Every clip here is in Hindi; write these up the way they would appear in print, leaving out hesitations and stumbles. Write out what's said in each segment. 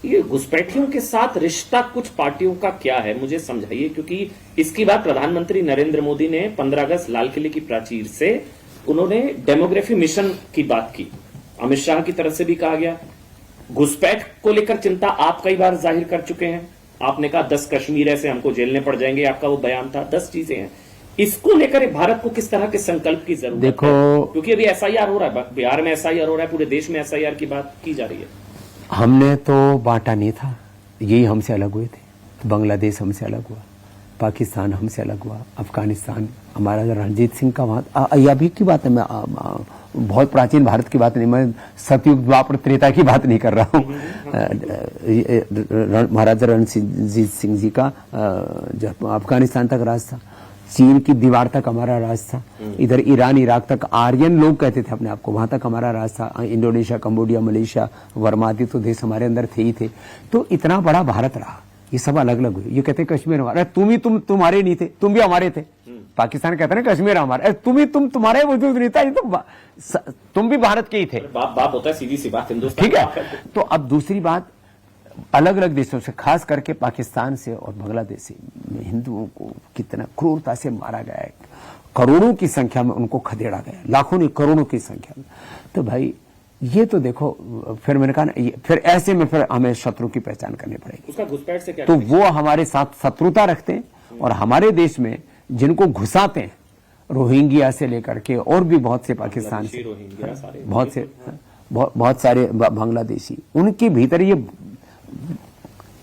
ये घुसपैठियों के साथ रिश्ता कुछ पार्टियों का क्या है, मुझे समझाइए, क्योंकि इसकी बात प्रधानमंत्री नरेंद्र मोदी ने 15 अगस्त लाल किले की प्राचीर से उन्होंने डेमोग्राफी मिशन की बात की, अमित शाह की तरफ से भी कहा गया। घुसपैठ को लेकर चिंता आप कई बार जाहिर कर चुके हैं, आपने कहा 10 कश्मीर ऐसे हमको जेलने पड़ जाएंगे, आपका वो बयान था, 10 चीजें हैं। इसको लेकर भारत को किस तरह के संकल्प की जरूरत है? क्योंकि अभी एसआईआर हो रहा है, बिहार में एसआईआर हो रहा है, पूरे देश में एसआईआर की बात की जा रही है। हमने तो बांटा नहीं था, यही हमसे अलग हुए थे। बांग्लादेश हमसे अलग हुआ, पाकिस्तान हमसे अलग हुआ, अफगानिस्तान हमारा रणजीत सिंह का वहां, यह भी की बात है, मैं बहुत प्राचीन भारत की बात नहीं, मैं सतयुग द्वापर त्रेता की बात नहीं कर रहा हूँ। महाराजा रणजीत सिंह जी का जब अफगानिस्तान तक राज था, चीन की दीवार तक हमारा राज था, इधर ईरान इराक तक आर्यन लोग कहते थे अपने आप को, वहां तक हमारा राज था। इंडोनेशिया, कंबोडिया, मलेशिया, वर्मादी तो देश हमारे अंदर थे ही थे। तो इतना बड़ा भारत रहा, ये सब अलग अलग हुए। ये कहते कश्मीर हमारा, तुम्हारे नहीं थे, तुम भी हमारे थे। पाकिस्तान कहते हैं कश्मीर हमारा, तुम्हारे वजूद नहीं था, तुम भी भारत के ही थे। बाप होता है, सीधी सी बात, हिंदुस्तान। ठीक है। तो अब दूसरी बात, अलग अलग देशों से, खास करके पाकिस्तान से और बांग्लादेश से हिंदुओं को कितना क्रूरता से मारा गया है, करोड़ों की संख्या में उनको खदेड़ा गया, लाखों नहीं करोड़ों की संख्या में। तो भाई ये तो देखो, फिर मैंने कहा ना, फिर ऐसे में फिर हमें शत्रु की पहचान करनी पड़ेगी। उसका घुसपैठ से क्या तो वो हमारे साथ शत्रुता रखते हैं, और हमारे देश में जिनको घुसाते हैं, रोहिंग्या से लेकर के और भी बहुत से पाकिस्तान से, बहुत सारे बांग्लादेशी, उनके भीतर ये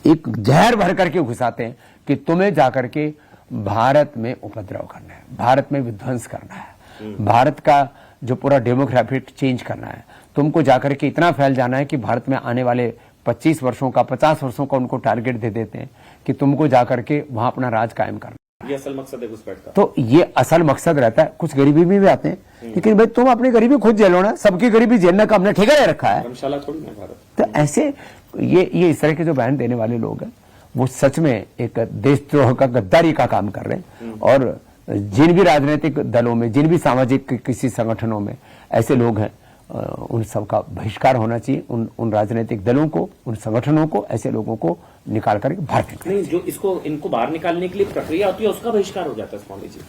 एक जहर भर करके घुसाते हैं कि तुम्हें जाकर के भारत में उपद्रव करना है, भारत में विध्वंस करना है, भारत का जो पूरा डेमोग्राफिक चेंज करना है, तुमको जाकर के इतना फैल जाना है कि भारत में आने वाले 25 वर्षों का 50 वर्षों का उनको टारगेट दे देते हैं कि तुमको जाकर के वहां अपना राज कायम करना। ये असल मकसद है घुसपैठ का। तो ये असल मकसद रहता है। कुछ गरीबी में भी आते हैं, लेकिन भाई तुम अपनी गरीबी खुद झेलो ना, सबकी गरीबी झेलने का हमने ठेका ले रखा है। धर्मशाला थोड़ी ना भारत। तो ऐसे ये इस तरह के जो बयान देने वाले लोग हैं, वो सच में एक देशद्रोह का, गद्दारी का काम कर रहे हैं। और जिन भी राजनीतिक दलों में, जिन भी सामाजिक किसी संगठनों में ऐसे लोग हैं, उन सब का बहिष्कार होना चाहिए। उन राजनीतिक दलों को, उन संगठनों को, ऐसे लोगों को निकाल करके बाहर फेंकना। नहीं, जो इनको बाहर निकालने के लिए प्रक्रिया होती है, उसका बहिष्कार हो जाता है स्वामी जी।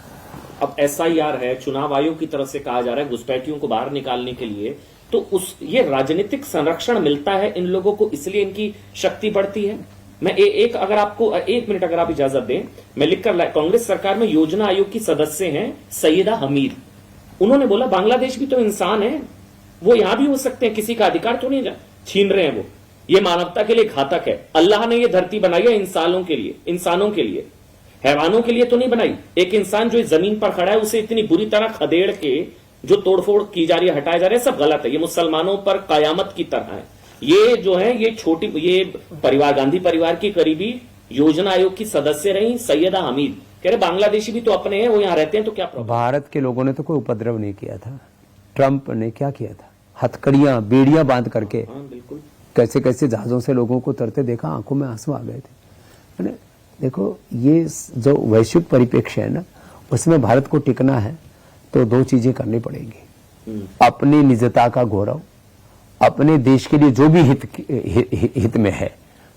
अब एसआईआर है, चुनाव आयोग की तरफ से कहा जा रहा है घुसपैठियों को बाहर निकालने के लिए, तो ये राजनीतिक संरक्षण मिलता है इन लोगों को, इसलिए इनकी शक्ति बढ़ती है। मैं अगर आपको 1 मिनट अगर आप इजाजत दें, मैं लिखकर, कांग्रेस सरकार में योजना आयोग की सदस्य हैं सैयदा हमीद, उन्होंने बोला बांग्लादेश भी तो इंसान है, वो यहां भी हो सकते हैं, किसी का अधिकार तो नहीं छीन रहे हैं वो, ये मानवता के लिए घातक है। अल्लाह ने ये धरती बनाई है इंसानों के लिए, हैवानों के लिए तो नहीं बनाई। एक इंसान जो इस जमीन पर खड़ा है, उसे इतनी बुरी तरह खदेड़ के जो तोड़फोड़ की जा रही है, हटाया जा रहा है, सब गलत है। ये मुसलमानों पर कयामत की तरह है। ये जो है, ये परिवार, गांधी परिवार की करीबी योजना आयोग की सदस्य रही सैयदा हमीद, कह रहे बांग्लादेशी भी तो अपने हैं, वो यहां रहते हैं, तो क्या प्रॉब्लम? भारत के लोगों ने तो कोई उपद्रव नहीं किया था। ट्रंप ने क्या किया था? हथकड़ियां, बेड़ियां बांध करके बिल्कुल कैसे कैसे जहाजों से लोगों को तरते देखा, आंखों में आंसू आ गए थे। देखो, ये जो वैश्विक परिप्रेक्ष्य है ना, उसमें भारत को टिकना है तो 2 चीजें करनी पड़ेंगी। अपनी निजता का गौरव, अपने देश के लिए जो भी हित में है,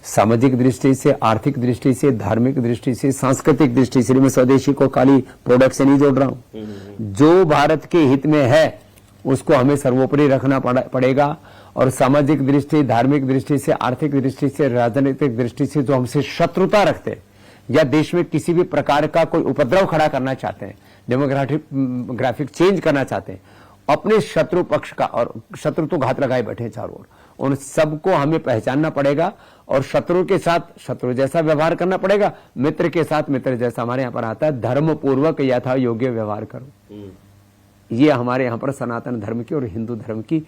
सामाजिक दृष्टि से, आर्थिक दृष्टि से, धार्मिक दृष्टि से, सांस्कृतिक दृष्टि से, मैं स्वदेशी को खाली प्रोडक्ट से नहीं जोड़ रहा हूं, जो भारत के हित में है उसको हमें सर्वोपरि रखना पड़ेगा। और सामाजिक दृष्टि, धार्मिक दृष्टि से, आर्थिक दृष्टि से, राजनीतिक दृष्टि से जो हमसे शत्रुता रखते हैं, या देश में किसी भी प्रकार का कोई उपद्रव खड़ा करना चाहते हैं, डेमोग्राफिक चेंज करना चाहते हैं, अपने शत्रु पक्ष का, और शत्रु तो घात लगाए बैठे हैं चारों ओर, उन सबको हमें पहचानना पड़ेगा। और शत्रु के साथ शत्रु जैसा व्यवहार करना पड़ेगा, मित्र के साथ मित्र जैसा। हमारे यहाँ पर आता है, धर्म पूर्वक यथा योग्य व्यवहार करो। ये हमारे यहाँ पर सनातन धर्म की और हिंदू धर्म की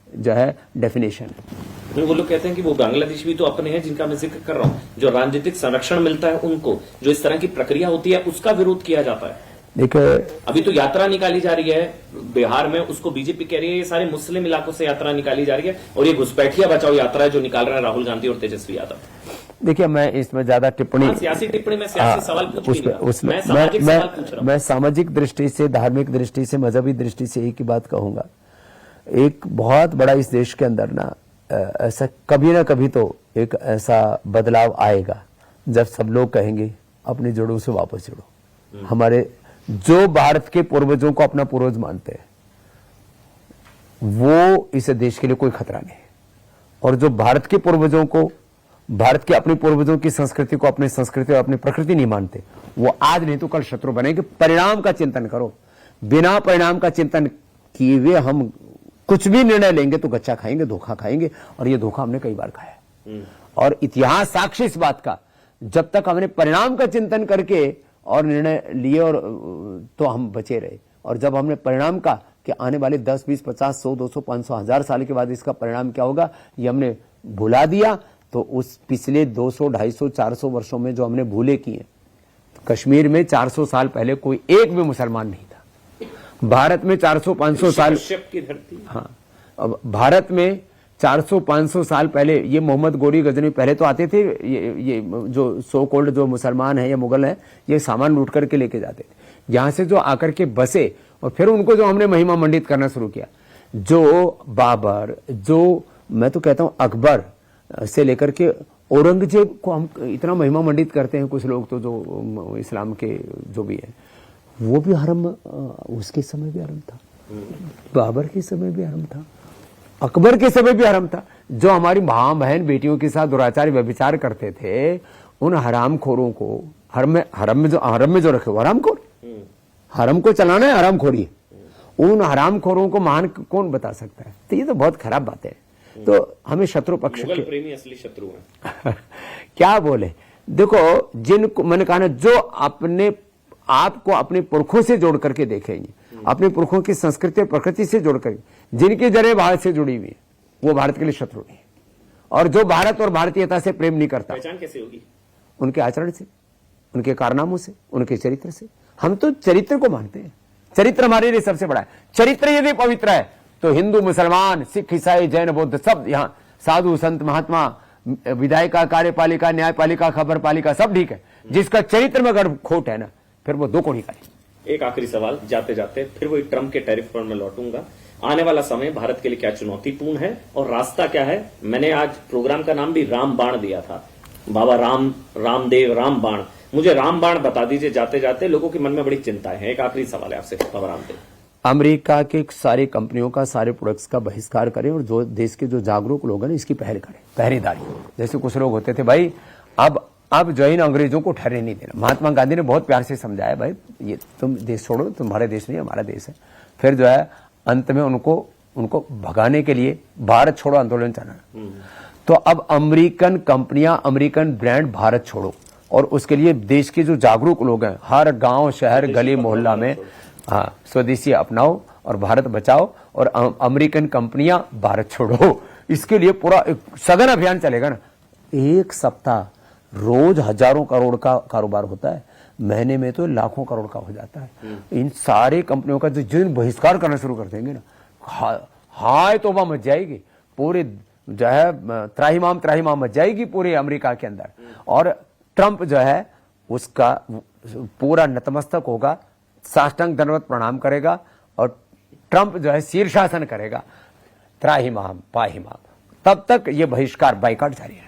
जो है डेफिनेशन है। वो लोग कहते हैं कि वो बांग्लादेश भी तो अपने हैं, जिनका मैं जिक्र कर रहा हूँ, जो राजनीतिक संरक्षण मिलता है उनको, जो इस तरह की प्रक्रिया होती है, उसका विरोध किया जाता है। देखिए, अभी तो यात्रा निकाली जा रही है बिहार में, उसको बीजेपी कह रही है ये सारे मुस्लिम इलाकों से यात्रा निकाली जा रही है, और ये घुसपैठिया बचाओ यात्रा है जो निकाल रहे हैं राहुल गांधी और तेजस्वी यादव। देखिए, मैं इसमें ज्यादा टिप्पणी, सियासी टिप्पणी में सियासी सवाल पूछ नहीं रहा, मैं सामाजिक सवाल पूछ रहा हूं। मैं सामाजिक दृष्टि से, धार्मिक दृष्टि से, मजहबी दृष्टि से एक ही बात कहूंगा। एक बहुत बड़ा इस देश के अंदर ना, ऐसा कभी ना कभी तो एक ऐसा बदलाव आएगा जब सब लोग कहेंगे अपनी जड़ों से वापस जुड़ो। हमारे जो भारत के पूर्वजों को अपना पूर्वज मानते हैं वो इस देश के लिए कोई खतरा नहीं है, और जो भारत के पूर्वजों को, भारत के अपने पूर्वजों की संस्कृति को अपनी संस्कृति और अपनी प्रकृति नहीं मानते, वो आज नहीं तो कल शत्रु बनेंगे। परिणाम का चिंतन करो, बिना परिणाम का चिंतन किए हुए हम कुछ भी निर्णय लेंगे तो गच्चा खाएंगे, धोखा खाएंगे, और ये धोखा हमने कई बार खाया। और इतिहास साक्षी इस बात का, जब तक हमने परिणाम का चिंतन करके और निर्णय लिए और तो हम बचे रहे, और जब हमने परिणाम का कि आने वाले 10, 20, 50, 100, 200, 500, 1000 साल के बाद इसका परिणाम क्या होगा ये हमने भुला दिया, तो उस पिछले 200, 250, 400 वर्षों में जो हमने भूले किए, कश्मीर में 400 साल पहले कोई एक भी मुसलमान नहीं था। भारत में 400, 500 साल की धरती, हाँ, अब भारत में 400, 500 साल पहले ये मोहम्मद गोरी गजनी पहले तो आते थे, ये जो सो कॉल्ड जो मुसलमान है या मुगल है, ये सामान लूट करके लेके जाते थे। यहां से जो आकर के बसे और फिर उनको जो हमने महिमा मंडित करना शुरू किया, जो बाबर, जो मैं तो कहता हूं अकबर से लेकर के औरंगजेब को हम इतना महिमा मंडित करते हैं कुछ लोग, तो जो इस्लाम के जो भी है वो भी हरम, उसके समय भी हरम था, बाबर के समय भी हरम था, अकबर के समय भी हरम था। जो हमारी मां बहन बेटियों के साथ दुराचार व्यभिचार करते थे, उन हरामखोरों को हरम में जो रखे वो हरामखोर, हरम को चलाना है हरामखोरी, उन हरामखोरों को महान कौन बता सकता है? तो ये तो बहुत खराब बात है। तो हमें शत्रु पक्ष मुगल प्रेमी असली शत्रु हैं। क्या बोले, देखो जिनको मैंने कहा ना, जो अपने आप को अपने पुरखों से जोड़ करके देखेंगे, अपने पुरखों की संस्कृति और प्रकृति से जोड़ कर, जिनकी जड़ें भारत से जुड़ी हुई है, वो भारत के लिए शत्रु नहीं है। और जो भारत और भारतीयता से प्रेम नहीं करता, पहचान कैसे होगी? उनके आचरण से, उनके कारनामों से, उनके चरित्र से। हम तो चरित्र को मानते हैं, चरित्र हमारे लिए सबसे बड़ा है। चरित्र यदि पवित्र है तो हिंदू, मुसलमान, सिख, ईसाई, जैन, बौद्ध सब, यहाँ साधु, संत, महात्मा, विधायिका, कार्यपालिका, न्यायपालिका, खबर पालिका सब ठीक है। जिसका चरित्र में अगर खोट है ना, फिर वो दो कोड़ी का है। एक आखिरी सवाल जाते जाते, फिर वही ट्रंप के टैरिफ पर मैं लौटूंगा। आने वाला समय भारत के लिए क्या चुनौतीपूर्ण है और रास्ता क्या है? मैंने आज प्रोग्राम का नाम भी राम बाण दिया था, बाबा रामदेव राम बाण। मुझे राम बाण बता दीजिए जाते जाते, लोगों के मन में बड़ी चिंताएं हैं। एक आखिरी सवाल है आपसे बाबा रामदेव। अमेरिका के सारी कंपनियों का, सारे प्रोडक्ट्स का बहिष्कार करें, और जो देश के जो जागरूक लोग हैं इसकी पहल करें, पहरेदारी। जैसे कुछ लोग होते थे भाई, अब जो इन अंग्रेजों को ठहरे नहीं देना। महात्मा गांधी ने बहुत प्यार से समझाया, भाई ये तुम देश छोड़ो, तुम्हारे देश नहीं हमारा देश है। फिर जो है अंत में उनको भगाने के लिए भारत छोड़ो आंदोलन चला। तो अब अमेरिकन कंपनियां, अमेरिकन ब्रांड भारत छोड़ो, और उसके लिए देश के जो जागरूक लोग हैं हर गांव, शहर, गली, मोहल्ला में, हाँ, स्वदेशी अपनाओ और भारत बचाओ, और अमेरिकन कंपनियां भारत छोड़ो। इसके लिए पूरा एक सघन अभियान चलेगा ना। एक सप्ताह रोज हजारों करोड़ का कारोबार होता है, महीने में तो लाखों करोड़ का हो जाता है। इन सारे कंपनियों का जिन बहिष्कार करना शुरू कर देंगे ना, हाय तौबा मच जाएगी, पूरे जो है त्राहिमाम मच जाएगी पूरे अमेरिका के अंदर। और ट्रंप जो है उसका पूरा नतमस्तक होगा, साष्टांग दंडवत प्रणाम करेगा, और ट्रंप जो है शीर्षासन करेगा, त्राहिमाम पाहिमाम। तब तक ये बहिष्कार, बाइकाट जारी है।